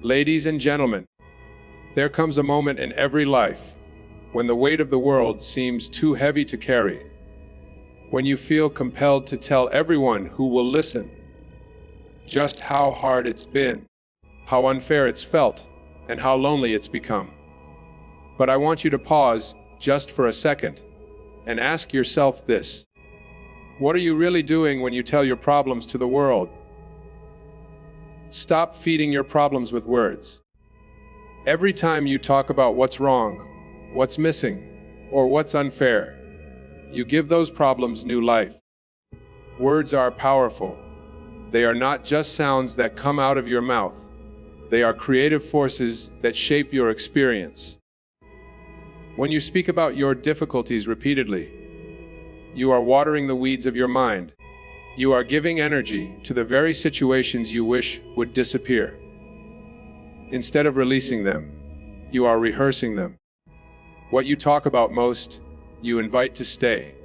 Ladies and gentlemen, there comes a moment in every life when the weight of the world seems too heavy to carry, when you feel compelled to tell everyone who will listen just how hard it's been, how unfair it's felt, and how lonely it's become. But I want you to pause just for a second and ask yourself this: what are you really doing when you tell your problems to the world? Stop feeding your problems with words. Every time you talk about what's wrong, what's missing, or what's unfair, you give those problems new life. Words are powerful. They are not just sounds that come out of your mouth. They are creative forces that shape your experience. When you speak about your difficulties repeatedly, you are watering the weeds of your mind. You are giving energy to the very situations you wish would disappear. Instead of releasing them, you are rehearsing them. What you talk about most, you invite to stay.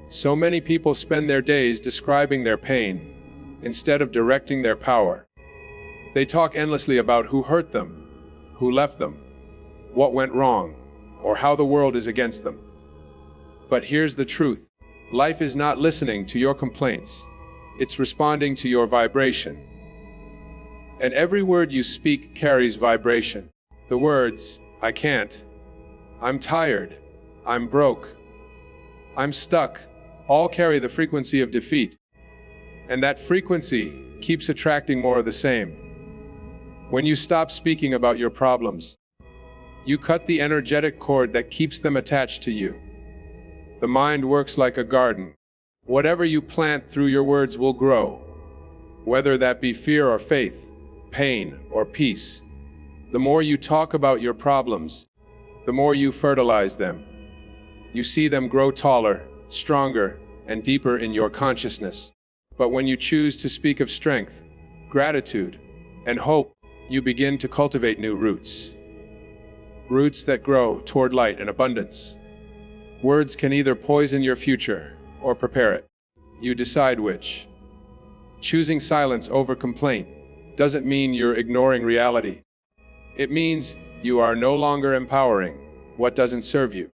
So many people spend their days describing their pain instead of directing their power. They talk endlessly about who hurt them, who left them, what went wrong, or how the world is against them. But here's the truth. Life is not listening to your complaints. It's responding to your vibration. And every word you speak carries vibration. The words, "I can't," "I'm tired," "I'm broke," "I'm stuck," all carry the frequency of defeat. And that frequency keeps attracting more of the same. When you stop speaking about your problems, you cut the energetic cord that keeps them attached to you. The mind works like a garden. Whatever you plant through your words will grow, whether that be fear or faith, pain or peace. The more you talk about your problems, the more you fertilize them. You see them grow taller, stronger, and deeper in your consciousness. But when you choose to speak of strength, gratitude, and hope, you begin to cultivate new roots. Roots that grow toward light and abundance. Words can either poison your future or prepare it. You decide which. Choosing silence over complaint doesn't mean you're ignoring reality. It means you are no longer empowering what doesn't serve you.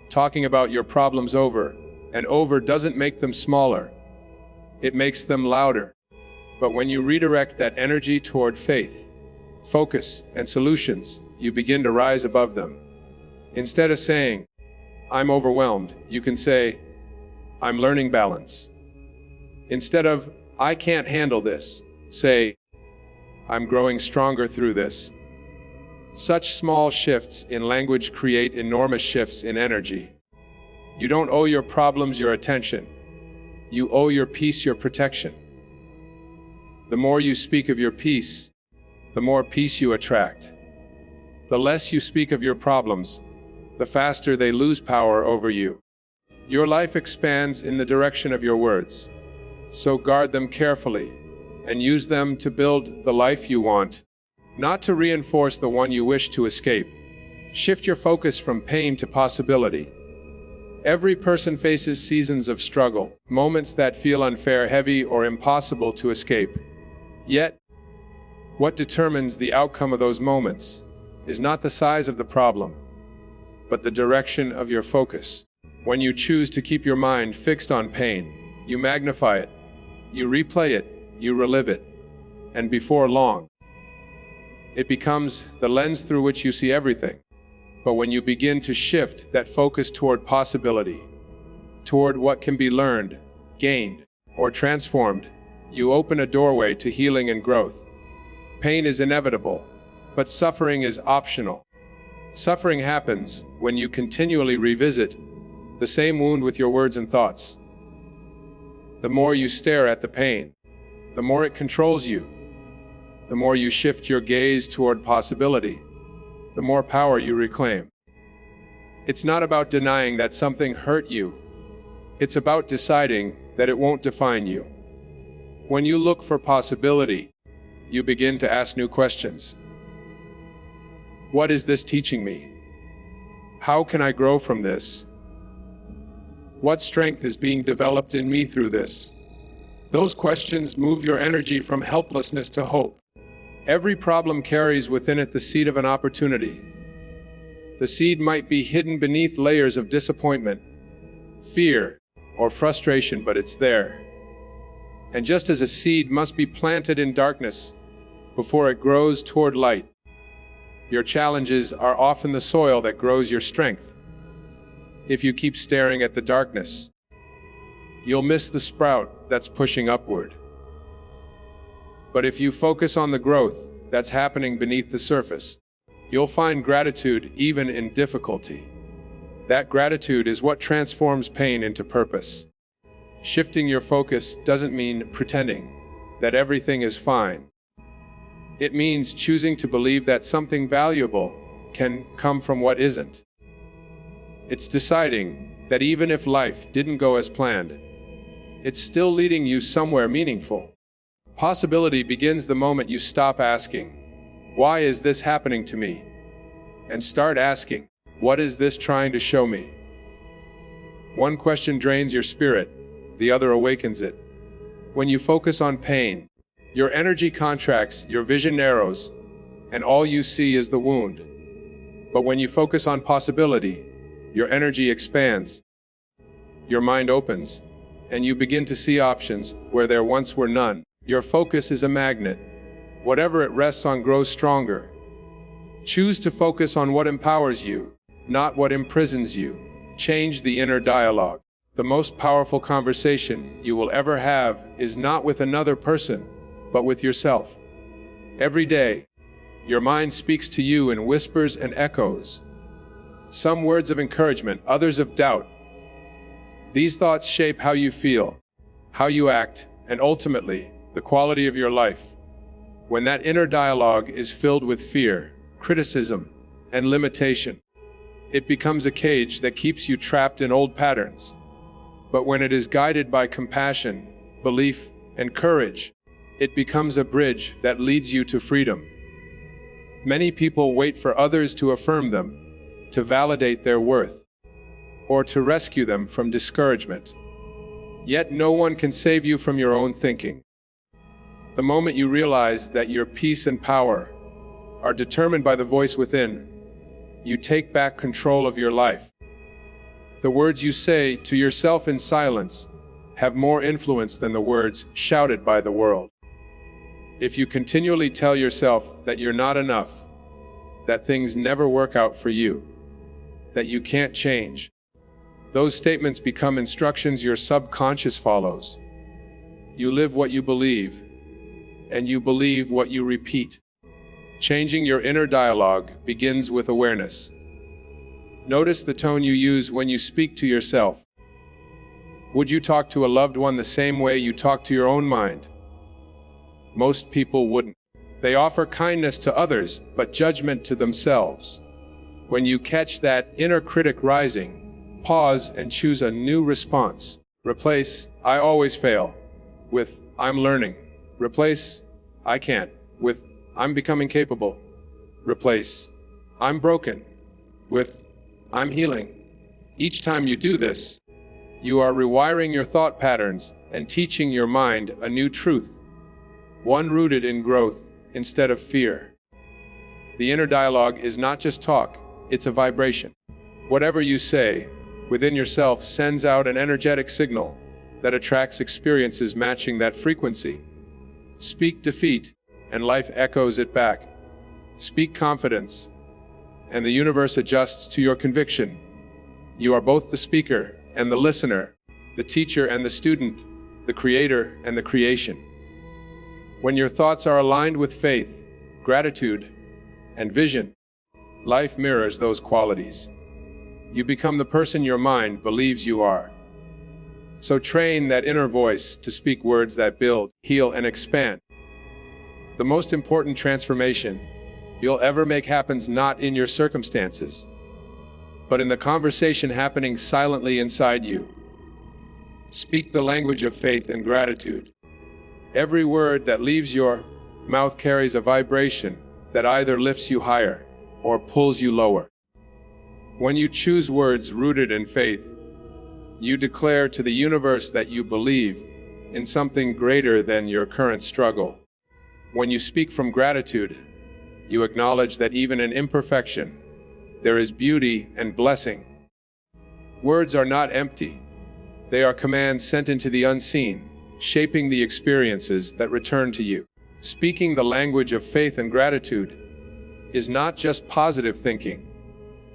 Talking about your problems over and over doesn't make them smaller. It makes them louder. But when you redirect that energy toward faith, focus, and solutions, you begin to rise above them. Instead of saying, "I'm overwhelmed," you can say, "I'm learning balance." Instead of, "I can't handle this," say, "I'm growing stronger through this." Such small shifts in language create enormous shifts in energy. You don't owe your problems your attention. You owe your peace your protection. The more you speak of your peace, the more peace you attract. The less you speak of your problems, the faster they lose power over you. Your life expands in the direction of your words. So guard them carefully and use them to build the life you want, not to reinforce the one you wish to escape. Shift your focus from pain to possibility. Every person faces seasons of struggle, moments that feel unfair, heavy, or impossible to escape. Yet, what determines the outcome of those moments is not the size of the problem, but the direction of your focus. When you choose to keep your mind fixed on pain, you magnify it, you replay it, you relive it, and before long, it becomes the lens through which you see everything. But when you begin to shift that focus toward possibility, toward what can be learned, gained, or transformed, you open a doorway to healing and growth. Pain is inevitable, but suffering is optional. Suffering happens when you continually revisit the same wound with your words and thoughts. The more you stare at the pain, the more it controls you. The more you shift your gaze toward possibility, the more power you reclaim. It's not about denying that something hurt you. It's about deciding that it won't define you. When you look for possibility, you begin to ask new questions. What is this teaching me? How can I grow from this? What strength is being developed in me through this? Those questions move your energy from helplessness to hope. Every problem carries within it the seed of an opportunity. The seed might be hidden beneath layers of disappointment, fear, or frustration, but it's there. And just as a seed must be planted in darkness before it grows toward light, your challenges are often the soil that grows your strength. If you keep staring at the darkness, you'll miss the sprout that's pushing upward. But if you focus on the growth that's happening beneath the surface, you'll find gratitude even in difficulty. That gratitude is what transforms pain into purpose. Shifting your focus doesn't mean pretending that everything is fine. It means choosing to believe that something valuable can come from what isn't. It's deciding that even if life didn't go as planned, it's still leading you somewhere meaningful. Possibility begins the moment you stop asking, "Why is this happening to me?" and start asking, "What is this trying to show me?" One question drains your spirit, the other awakens it. When you focus on pain, your energy contracts, your vision narrows, and all you see is the wound. But when you focus on possibility, your energy expands, your mind opens, and you begin to see options where there once were none. Your focus is a magnet. Whatever it rests on grows stronger. Choose to focus on what empowers you, not what imprisons you. Change the inner dialogue. The most powerful conversation you will ever have is not with another person, but with yourself. Every day, your mind speaks to you in whispers and echoes. Some words of encouragement, others of doubt. These thoughts shape how you feel, how you act, and ultimately, the quality of your life. When that inner dialogue is filled with fear, criticism, and limitation, it becomes a cage that keeps you trapped in old patterns. But when it is guided by compassion, belief, and courage, it becomes a bridge that leads you to freedom. Many people wait for others to affirm them, to validate their worth, or to rescue them from discouragement. Yet no one can save you from your own thinking. The moment you realize that your peace and power are determined by the voice within, you take back control of your life. The words you say to yourself in silence have more influence than the words shouted by the world. If you continually tell yourself that you're not enough, that things never work out for you, that you can't change, those statements become instructions your subconscious follows. You live what you believe, and you believe what you repeat. Changing your inner dialogue begins with awareness. Notice the tone you use when you speak to yourself. Would you talk to a loved one the same way you talk to your own mind? Most people wouldn't. They offer kindness to others, but judgment to themselves. When you catch that inner critic rising, pause and choose a new response. Replace "I always fail" with "I'm learning." Replace "I can't" with "I'm becoming capable." Replace "I'm broken" with "I'm healing." Each time you do this, you are rewiring your thought patterns and teaching your mind a new truth, one rooted in growth instead of fear. The inner dialogue is not just talk, it's a vibration. Whatever you say within yourself sends out an energetic signal that attracts experiences matching that frequency. Speak defeat, and life echoes it back. Speak confidence, and the universe adjusts to your conviction. You are both the speaker and the listener, the teacher and the student, the creator and the creation. When your thoughts are aligned with faith, gratitude, and vision, life mirrors those qualities. You become the person your mind believes you are. So train that inner voice to speak words that build, heal, and expand. The most important transformation you'll ever make happens not in your circumstances, but in the conversation happening silently inside you. Speak the language of faith and gratitude. Every word that leaves your mouth carries a vibration that either lifts you higher or pulls you lower. When you choose words rooted in faith, you declare to the universe that you believe in something greater than your current struggle. When you speak from gratitude, you acknowledge that even in imperfection, there is beauty and blessing. Words are not empty. They are commands sent into the unseen, shaping the experiences that return to you. Speaking the language of faith and gratitude is not just positive thinking.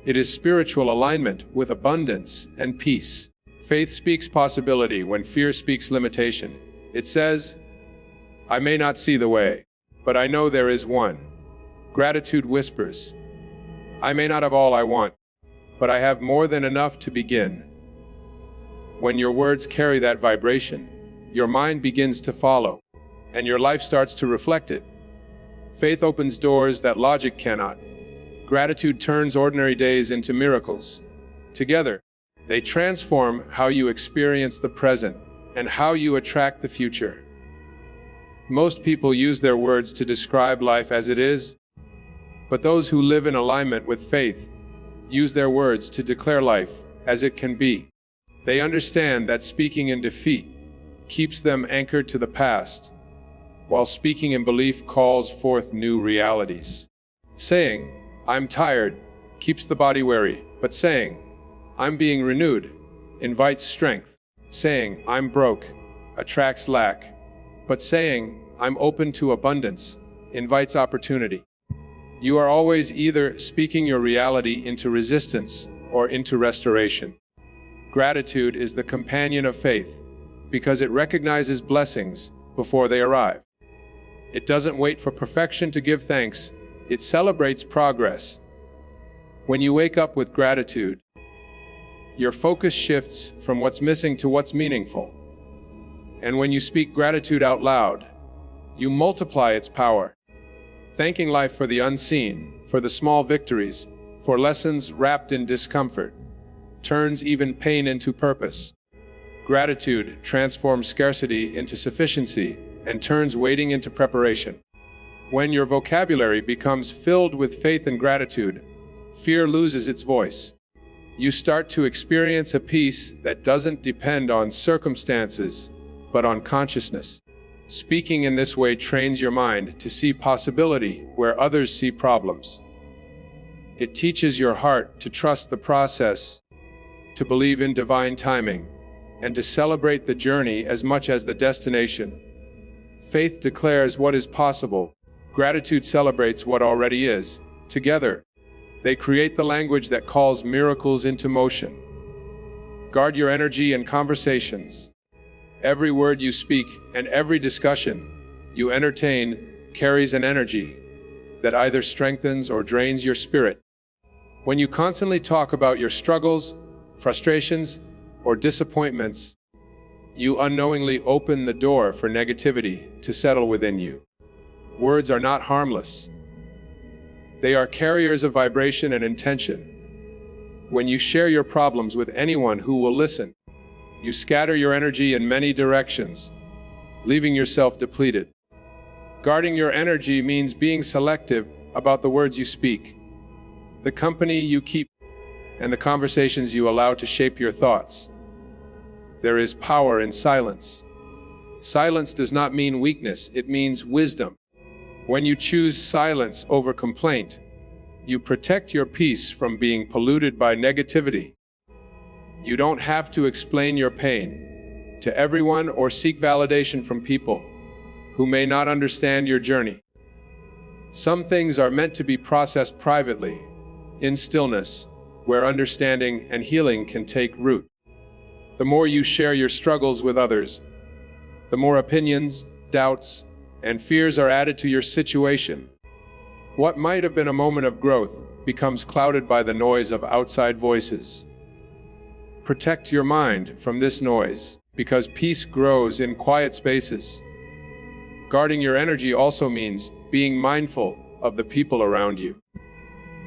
It is spiritual alignment with abundance and peace. Faith speaks possibility when fear speaks limitation. It says, "I may not see the way, but I know there is one." Gratitude whispers, "I may not have all I want, but I have more than enough to begin." When your words carry that vibration, your mind begins to follow, and your life starts to reflect it. Faith opens doors that logic cannot. Gratitude turns ordinary days into miracles. Together, they transform how you experience the present and how you attract the future. Most people use their words to describe life as it is, but those who live in alignment with faith use their words to declare life as it can be. They understand that speaking in defeat keeps them anchored to the past, while speaking in belief calls forth new realities. Saying, "I'm tired," keeps the body wary, but saying, "I'm being renewed," invites strength. Saying, "I'm broke," attracts lack, but saying, "I'm open to abundance," invites opportunity. You are always either speaking your reality into resistance or into restoration. Gratitude is the companion of faith because it recognizes blessings before they arrive. It doesn't wait for perfection to give thanks, it celebrates progress. When you wake up with gratitude, your focus shifts from what's missing to what's meaningful. And when you speak gratitude out loud, you multiply its power. Thanking life for the unseen, for the small victories, for lessons wrapped in discomfort, turns even pain into purpose. Gratitude transforms scarcity into sufficiency and turns waiting into preparation. When your vocabulary becomes filled with faith and gratitude, fear loses its voice. You start to experience a peace that doesn't depend on circumstances, but on consciousness. Speaking in this way trains your mind to see possibility where others see problems. It teaches your heart to trust the process, to believe in divine timing, and to celebrate the journey as much as the destination. Faith declares what is possible. Gratitude celebrates what already is. Together, they create the language that calls miracles into motion. Guard your energy and conversations. Every word you speak and every discussion you entertain carries an energy that either strengthens or drains your spirit. When you constantly talk about your struggles, frustrations, or disappointments, you unknowingly open the door for negativity to settle within you. Words are not harmless. They are carriers of vibration and intention. When you share your problems with anyone who will listen, you scatter your energy in many directions, leaving yourself depleted. Guarding your energy means being selective about the words you speak, the company you keep, and the conversations you allow to shape your thoughts. There is power in silence. Silence does not mean weakness, it means wisdom. When you choose silence over complaint, you protect your peace from being polluted by negativity. You don't have to explain your pain to everyone or seek validation from people who may not understand your journey. Some things are meant to be processed privately, in stillness, where understanding and healing can take root. The more you share your struggles with others, the more opinions, doubts, and fears are added to your situation. What might have been a moment of growth becomes clouded by the noise of outside voices. Protect your mind from this noise, because peace grows in quiet spaces. Guarding your energy also means being mindful of the people around you.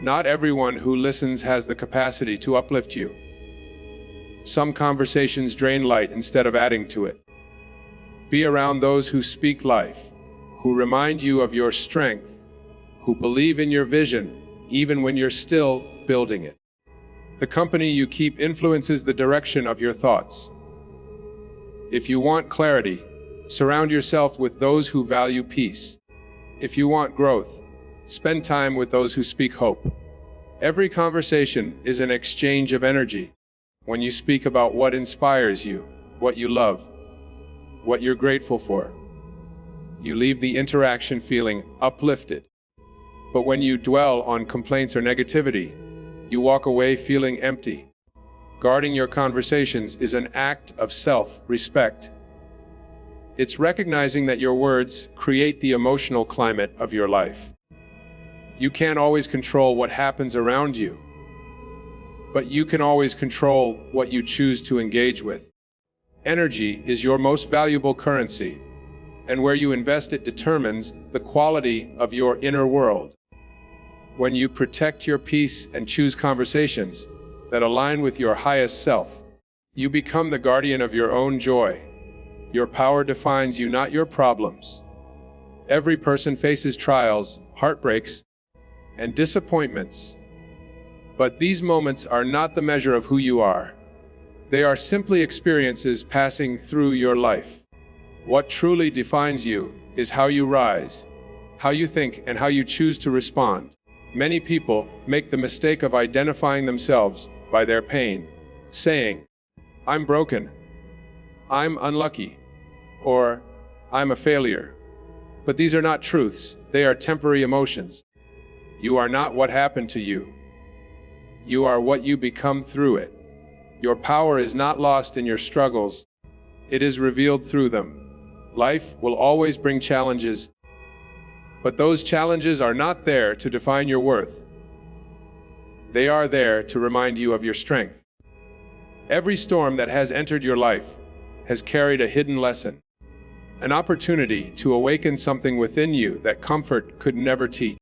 Not everyone who listens has the capacity to uplift you. Some conversations drain light instead of adding to it. Be around those who speak life, who remind you of your strength, who believe in your vision, even when you're still building it. The company you keep influences the direction of your thoughts. If you want clarity, surround yourself with those who value peace. If you want growth, spend time with those who speak hope. Every conversation is an exchange of energy. When you speak about what inspires you, what you love, what you're grateful for, you leave the interaction feeling uplifted. But when you dwell on complaints or negativity, you walk away feeling empty. Guarding your conversations is an act of self-respect. It's recognizing that your words create the emotional climate of your life. You can't always control what happens around you, but you can always control what you choose to engage with. Energy is your most valuable currency, and where you invest it determines the quality of your inner world. When you protect your peace and choose conversations that align with your highest self, you become the guardian of your own joy. Your power defines you, not your problems. Every person faces trials, heartbreaks, and disappointments. But these moments are not the measure of who you are. They are simply experiences passing through your life. What truly defines you is how you rise, how you think, and how you choose to respond. Many people make the mistake of identifying themselves by their pain, saying, "I'm broken," "I'm unlucky," or "I'm a failure." But these are not truths, they are temporary emotions. You are not what happened to you. You are what you become through it. Your power is not lost in your struggles, it is revealed through them. Life will always bring challenges, but those challenges are not there to define your worth. They are there to remind you of your strength. Every storm that has entered your life has carried a hidden lesson, an opportunity to awaken something within you that comfort could never teach.